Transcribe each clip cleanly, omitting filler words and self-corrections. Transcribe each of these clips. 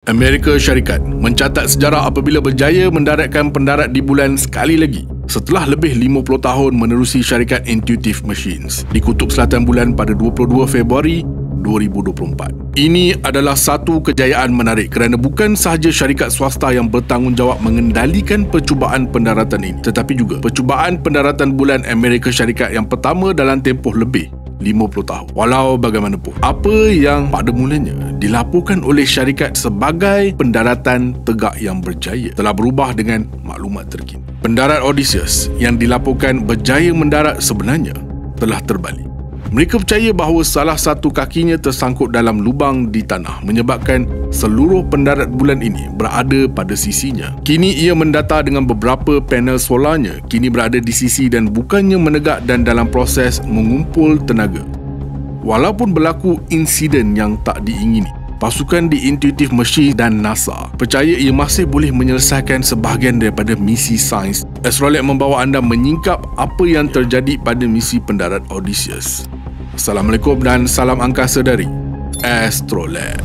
Amerika Syarikat mencatat sejarah apabila berjaya mendaratkan pendarat di bulan sekali lagi setelah lebih 50 tahun menerusi syarikat Intuitive Machines di Kutub Selatan Bulan pada 22 Februari 2024. Ini adalah satu kejayaan menarik kerana bukan sahaja syarikat swasta yang bertanggungjawab mengendalikan percubaan pendaratan ini, tetapi juga percubaan pendaratan bulan Amerika Syarikat yang pertama dalam tempoh lebih 50 tahun. Walau bagaimanapun, apa yang pada mulanya dilaporkan oleh syarikat sebagai pendaratan tegak yang berjaya telah berubah dengan maklumat terkini. Pendarat Odysseus yang dilaporkan berjaya mendarat sebenarnya telah terbalik. Mereka percaya bahawa salah satu kakinya tersangkut dalam lubang di tanah menyebabkan seluruh pendarat bulan ini berada pada sisinya. Kini ia mendata dengan beberapa panel solarnya kini berada di sisi dan bukannya menegak dan dalam proses mengumpul tenaga. Walaupun berlaku insiden yang tak diingini, pasukan di Intuitive Machines dan NASA percaya ia masih boleh menyelesaikan sebahagian daripada misi sains. Astrolab membawa anda menyingkap apa yang terjadi pada misi pendarat Odysseus. Assalamualaikum dan salam angkasa dari Astrolab.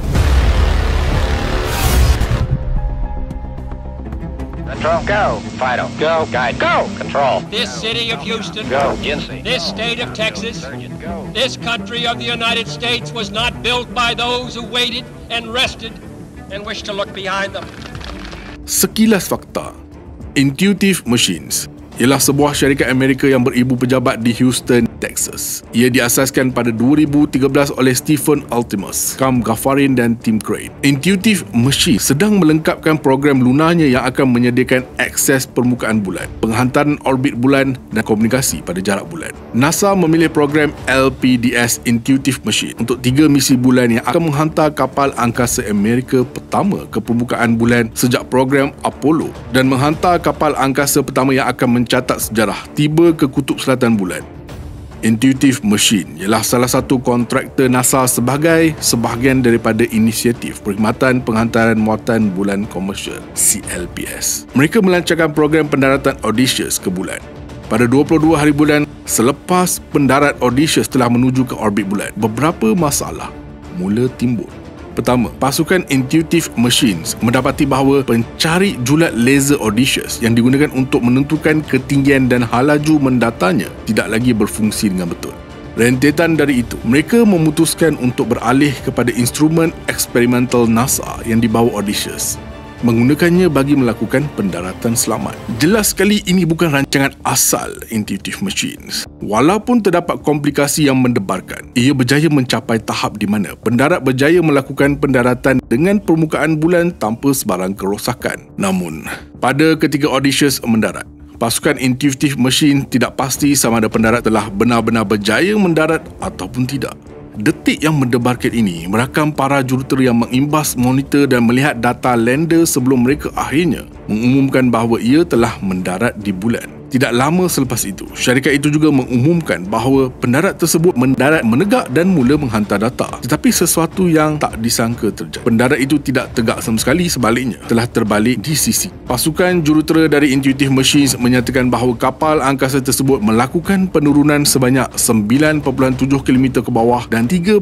Control, go. Fido, go. Guide, go. Control. This city of Houston, Go. Yancy. this state of Texas, this country of the United States was not built by those who waited and rested and wished to look behind them. Sekilas fakta, Intuitive Machines ialah sebuah syarikat Amerika yang beribu pejabat di Houston, Texas. Ia diasaskan pada 2013 oleh Stephen Altimus, Kam Ghafarin dan Tim Crane. Intuitive Machines sedang melengkapkan program lunarnya yang akan menyediakan akses permukaan bulan, penghantaran orbit bulan dan komunikasi pada jarak bulan. NASA memilih program LPDS Intuitive Machines untuk 3 misi bulan yang akan menghantar kapal angkasa Amerika pertama ke permukaan bulan sejak program Apollo dan menghantar kapal angkasa pertama yang akan mencatat sejarah tiba ke Kutub Selatan Bulan. Intuitive Machines ialah salah satu kontraktor NASA sebagai sebahagian daripada inisiatif Perkhidmatan Penghantaran Muatan Bulan Komersial CLPS. Mereka melancarkan program pendaratan Odysseus ke bulan. Pada 22 hari bulan selepas pendarat Odysseus telah menuju ke orbit bulan, beberapa masalah mula timbul. Pertama, pasukan Intuitive Machines mendapati bahawa pencari julat laser Odysseus yang digunakan untuk menentukan ketinggian dan laju mendatanya tidak lagi berfungsi dengan betul. Rentetan dari itu, mereka memutuskan untuk beralih kepada instrumen eksperimental NASA yang dibawa Odysseus, menggunakannya bagi melakukan pendaratan selamat. Jelas sekali ini bukan rancangan asal Intuitive Machines. Walaupun terdapat komplikasi yang mendebarkan, ia berjaya mencapai tahap di mana pendarat berjaya melakukan pendaratan dengan permukaan bulan tanpa sebarang kerosakan. Namun, pada ketika Odysseus mendarat, pasukan Intuitive Machines tidak pasti sama ada pendarat telah benar-benar berjaya mendarat ataupun tidak. Detik yang mendebarkan ini merakam para jurutera yang mengimbas monitor dan melihat data lander sebelum mereka akhirnya mengumumkan bahawa ia telah mendarat di bulan. Tidak lama selepas itu, syarikat itu juga mengumumkan bahawa pendarat tersebut mendarat menegak dan mula menghantar data. Tetapi sesuatu yang tak disangka terjadi. Pendarat itu tidak tegak sama sekali, sebaliknya telah terbalik di sisi. Pasukan jurutera dari Intuitive Machines menyatakan bahawa kapal angkasa tersebut melakukan penurunan sebanyak 9.7 km ke bawah dan 3.2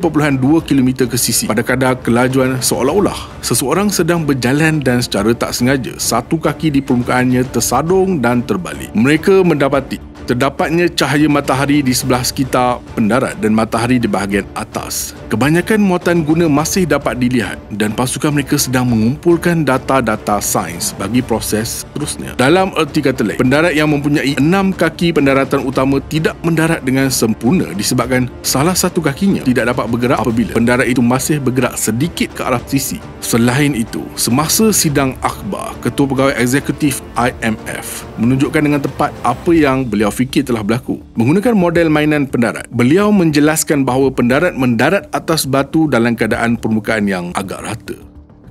km ke sisi pada kadar kelajuan seolah-olah seseorang sedang berjalan dan secara tak sengaja satu kaki di permukaannya tersadung dan terbalik. Mereka mendapati terdapatnya cahaya matahari di sebelah sekitar pendarat dan matahari di bahagian atas. Kebanyakan muatan guna masih dapat dilihat dan pasukan mereka sedang mengumpulkan data-data sains bagi proses seterusnya. Dalam erti kata lain, pendarat yang mempunyai 6 kaki pendaratan utama tidak mendarat dengan sempurna disebabkan salah satu kakinya tidak dapat bergerak apabila pendarat itu masih bergerak sedikit ke arah sisi. Selain itu, semasa sidang akhbar, Ketua Pegawai Eksekutif IMF menunjukkan dengan tepat apa yang beliau fikir telah berlaku. Menggunakan model mainan pendarat, beliau menjelaskan bahawa pendarat mendarat atas batu dalam keadaan permukaan yang agak rata.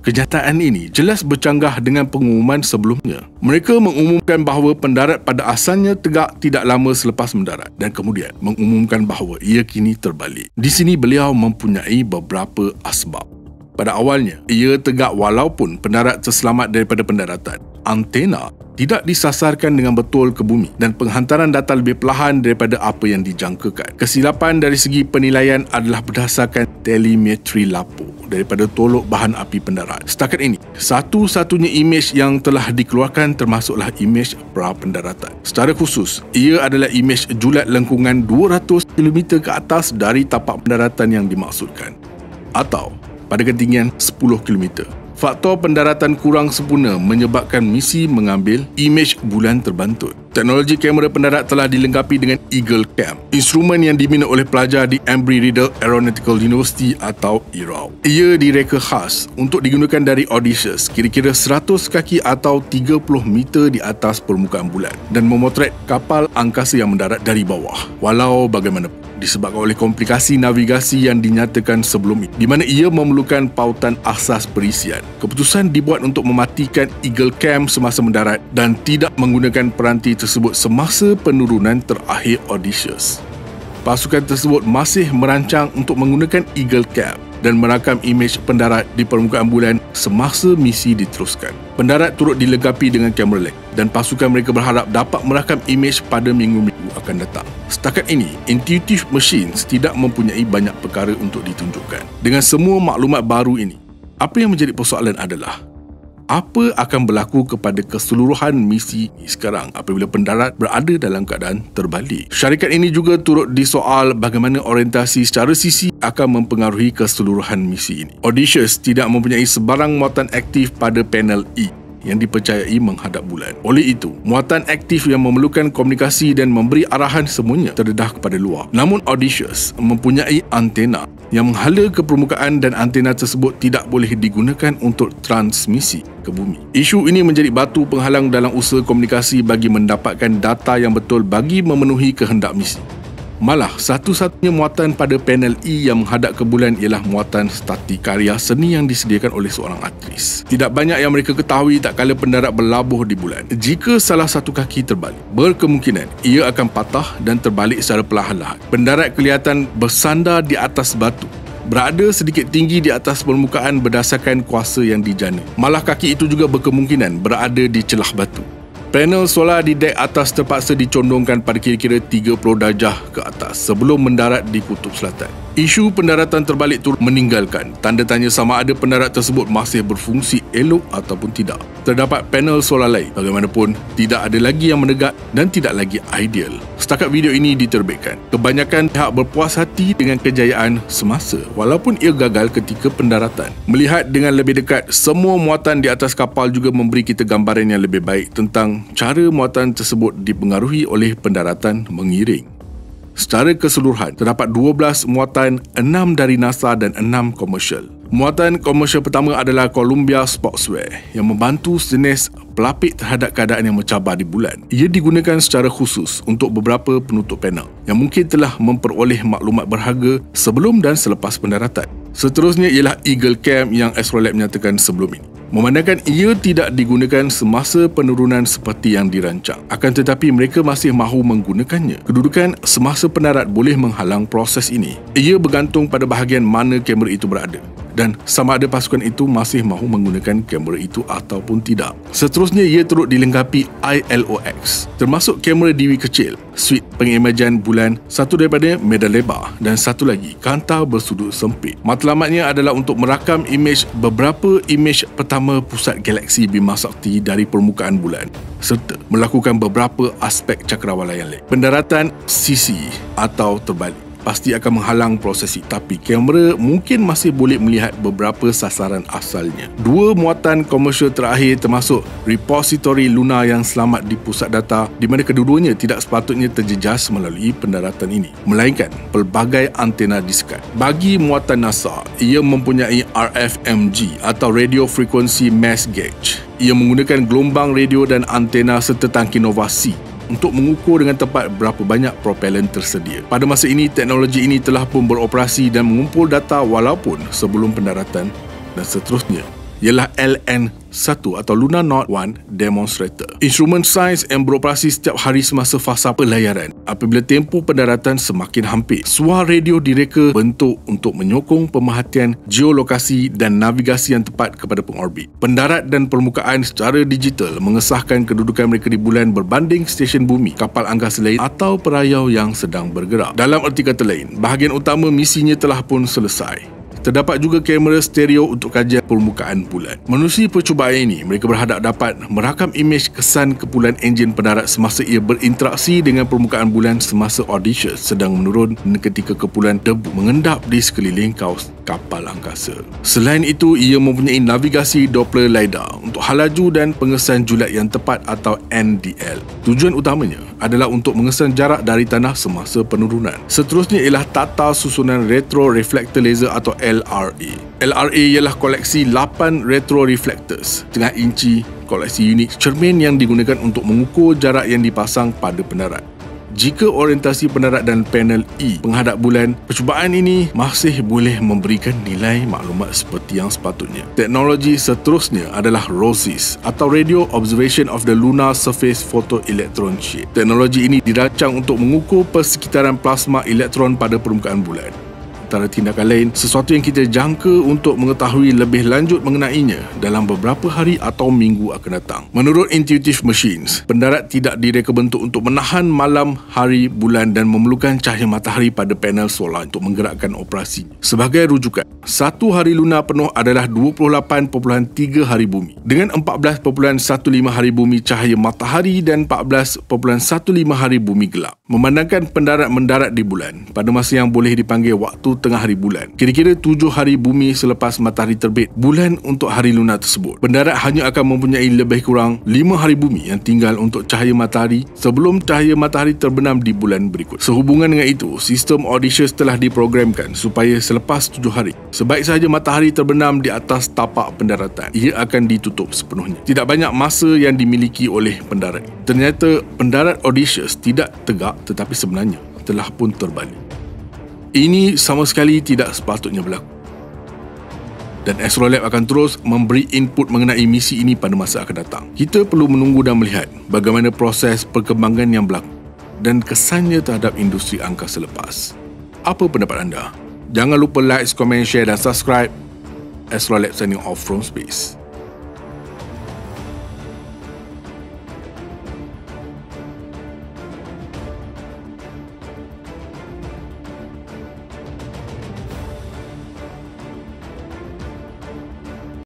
Kenyataan ini jelas bercanggah dengan pengumuman sebelumnya. Mereka mengumumkan bahawa pendarat pada asalnya tegak tidak lama selepas mendarat dan kemudian mengumumkan bahawa ia kini terbalik. Di sini beliau mempunyai beberapa asbab. Pada awalnya, ia tegak walaupun pendarat terselamat daripada pendaratan. antena tidak disasarkan dengan betul ke bumi dan penghantaran data lebih perlahan daripada apa yang dijangkakan. Kesilapan dari segi penilaian adalah berdasarkan telemetri lapor daripada tolok bahan api pendarat. Setakat ini, satu-satunya imej yang telah dikeluarkan termasuklah imej pra-pendaratan. Secara khusus, ia adalah imej julat lengkungan 200 km ke atas dari tapak pendaratan yang dimaksudkan, atau pada ketinggian 10 km. Faktor pendaratan kurang sempurna menyebabkan misi mengambil imej bulan terbantut. Teknologi kamera pendarat telah dilengkapi dengan Eagle Cam, instrumen yang diminat oleh pelajar di Embry-Riddle Aeronautical University atau ERAU. Ia direka khas untuk digunakan dari Odysseus, kira-kira 100 kaki atau 30 meter di atas permukaan bulan, dan memotret kapal angkasa yang mendarat dari bawah. Walau bagaimanapun, disebabkan oleh komplikasi navigasi yang dinyatakan sebelum ini, di mana ia memerlukan pautan asas perisian. Keputusan dibuat untuk mematikan Eagle Cam semasa mendarat dan tidak menggunakan peranti tersebut semasa penurunan terakhir Odysseus. Pasukan tersebut masih merancang untuk menggunakan Eagle Cam dan merakam imej pendarat di permukaan bulan semasa misi diteruskan. Pendarat turut dilengkapi dengan kamera lens dan pasukan mereka berharap dapat merakam imej pada minggu-minggu akan datang. Setakat ini, Intuitive Machines tidak mempunyai banyak perkara untuk ditunjukkan. Dengan semua maklumat baru ini, apa yang menjadi persoalan adalah apa akan berlaku kepada keseluruhan misi sekarang apabila pendarat berada dalam keadaan terbalik. Syarikat ini juga turut disoal bagaimana orientasi secara sisi akan mempengaruhi keseluruhan misi ini. Odysseus tidak mempunyai sebarang muatan aktif pada panel E yang dipercayai menghadap bulan. Oleh itu, muatan aktif yang memerlukan komunikasi dan memberi arahan semuanya terdedah kepada luar. Namun Odysseus mempunyai antena yang menghala ke permukaan dan antena tersebut tidak boleh digunakan untuk transmisi ke bumi. Isu ini menjadi batu penghalang dalam usaha komunikasi bagi mendapatkan data yang betul bagi memenuhi kehendak misi. Malah, satu-satunya muatan pada panel E yang menghadap ke bulan ialah muatan statik karya seni yang disediakan oleh seorang aktris. Tidak banyak yang mereka ketahui tak kala pendarat berlabuh di bulan. Jika salah satu kaki terbalik, berkemungkinan ia akan patah dan terbalik secara perlahan-lahan. Pendarat kelihatan bersandar di atas batu, berada sedikit tinggi di atas permukaan berdasarkan kuasa yang dijana. Malah kaki itu juga berkemungkinan berada di celah batu. Panel solar di dek atas terpaksa dicondongkan pada kira-kira 30 darjah ke atas sebelum mendarat di kutub selatan. Isu pendaratan terbalik turut meninggalkan tanda tanya sama ada pendarat tersebut masih berfungsi elok ataupun tidak. Terdapat panel solar lain, bagaimanapun tidak ada lagi yang menegak dan tidak lagi ideal. Setakat video ini diterbitkan, kebanyakan pihak berpuas hati dengan kejayaan semasa walaupun ia gagal ketika pendaratan. Melihat dengan lebih dekat, semua muatan di atas kapal juga memberi kita gambaran yang lebih baik tentang cara muatan tersebut dipengaruhi oleh pendaratan mengiring. Secara keseluruhan, terdapat 12 muatan, 6 dari NASA dan 6 komersial. Muatan komersial pertama adalah Columbia Sportswear yang membantu sejenis pelapik terhadap keadaan yang mencabar di bulan. Ia digunakan secara khusus untuk beberapa penutup panel yang mungkin telah memperoleh maklumat berharga sebelum dan selepas pendaratan. Seterusnya ialah Eagle Cam yang Astrolab menyatakan sebelum ini. Memandangkan ia tidak digunakan semasa penurunan seperti yang dirancang, akan tetapi mereka masih mahu menggunakannya. Kedudukan semasa pendarat boleh menghalang proses ini. Ia bergantung pada bahagian mana kamera itu berada dan sama ada pasukan itu masih mahu menggunakan kamera itu ataupun tidak. Seterusnya, ia turut dilengkapi ILOX, termasuk kamera DV kecil, suite pengimejan bulan, satu daripada medan lebar dan satu lagi kantar bersudut sempit. Matlamatnya adalah untuk merakam imej beberapa imej pertama pusat galaksi Bima Sakti dari permukaan bulan serta melakukan beberapa aspek cakrawala yang lain. Pendaratan sisi atau terbalik pasti akan menghalang proses itu, tapi kamera mungkin masih boleh melihat beberapa sasaran asalnya. Dua muatan komersial terakhir termasuk repository lunar yang selamat di pusat data, di mana kedua-duanya tidak sepatutnya terjejas melalui pendaratan ini, melainkan pelbagai antena diskat. Bagi muatan NASA, ia mempunyai RFMG atau Radio Frequency Mass Gauge. Ia menggunakan gelombang radio dan antena serta tangki Nova C untuk mengukur dengan tepat berapa banyak propellan tersedia. Pada masa ini, teknologi ini telah pun beroperasi dan mengumpul data walaupun sebelum pendaratan, dan seterusnya ialah LN-1 atau Lunar Node 1 Demonstrator. Instrumen sains yang beroperasi setiap hari semasa fasa pelayaran. Apabila tempoh pendaratan semakin hampir, suar radio direka bentuk untuk menyokong pemerhatian geolokasi dan navigasi yang tepat kepada pengorbit. Pendarat dan permukaan secara digital mengesahkan kedudukan mereka di bulan berbanding stesen bumi, kapal angkasa lain atau perayau yang sedang bergerak. Dalam erti kata lain, bahagian utama misinya telah pun selesai. Terdapat juga kamera stereo untuk kajian permukaan bulan. Menerusi percubaan ini, mereka berhadap dapat merakam imej kesan kepulan enjin pendarat semasa ia berinteraksi dengan permukaan bulan semasa Odysseus sedang menurun ketika kepulan debu mengendap di sekeliling kaus kapal angkasa. Selain itu, ia mempunyai navigasi Doppler LiDAR untuk halaju dan pengesan julat yang tepat atau NDL. Tujuan utamanya adalah untuk mengesan jarak dari tanah semasa penurunan. Seterusnya ialah tata susunan retro reflector laser atau LRA. LRA ialah koleksi 8 retro reflectors setengah inci, koleksi unit cermin yang digunakan untuk mengukur jarak yang dipasang pada pendarat. Jika orientasi pendarat dan panel E penghadap bulan, percubaan ini masih boleh memberikan nilai maklumat seperti yang sepatutnya. Teknologi seterusnya adalah ROSIS atau Radio Observation of the Lunar Surface Photoelectron Sheet. Teknologi ini dirancang untuk mengukur persekitaran plasma elektron pada permukaan bulan. Antara tindakan lain, sesuatu yang kita jangka untuk mengetahui lebih lanjut mengenainya dalam beberapa hari atau minggu akan datang. Menurut Intuitive Machines, pendarat tidak direka bentuk untuk menahan malam, hari, bulan dan memerlukan cahaya matahari pada panel solar untuk menggerakkan operasi. Sebagai rujukan, satu hari lunar penuh adalah 28.3 hari bumi, dengan 14.15 hari bumi cahaya matahari dan 14.15 hari bumi gelap. Memandangkan pendarat mendarat di bulan pada masa yang boleh dipanggil waktu tengah hari bulan, kira-kira 7 hari bumi selepas matahari terbit bulan untuk hari lunar tersebut. Pendarat hanya akan mempunyai lebih kurang 5 hari bumi yang tinggal untuk cahaya matahari sebelum cahaya matahari terbenam di bulan berikut. Sehubungan dengan itu, sistem Odysseus telah diprogramkan supaya selepas 7 hari, sebaik sahaja matahari terbenam di atas tapak pendaratan, ia akan ditutup sepenuhnya. Tidak banyak masa yang dimiliki oleh pendarat. Ternyata pendarat Odysseus tidak tegak, tetapi sebenarnya telah pun terbalik. Ini sama sekali tidak sepatutnya berlaku. Dan Astrolab akan terus memberi input mengenai misi ini pada masa akan datang. Kita perlu menunggu dan melihat bagaimana proses perkembangan yang berlaku dan kesannya terhadap industri angkasa lepas. Apa pendapat anda? Jangan lupa like, komen, share dan subscribe. Astrolab signing off from space.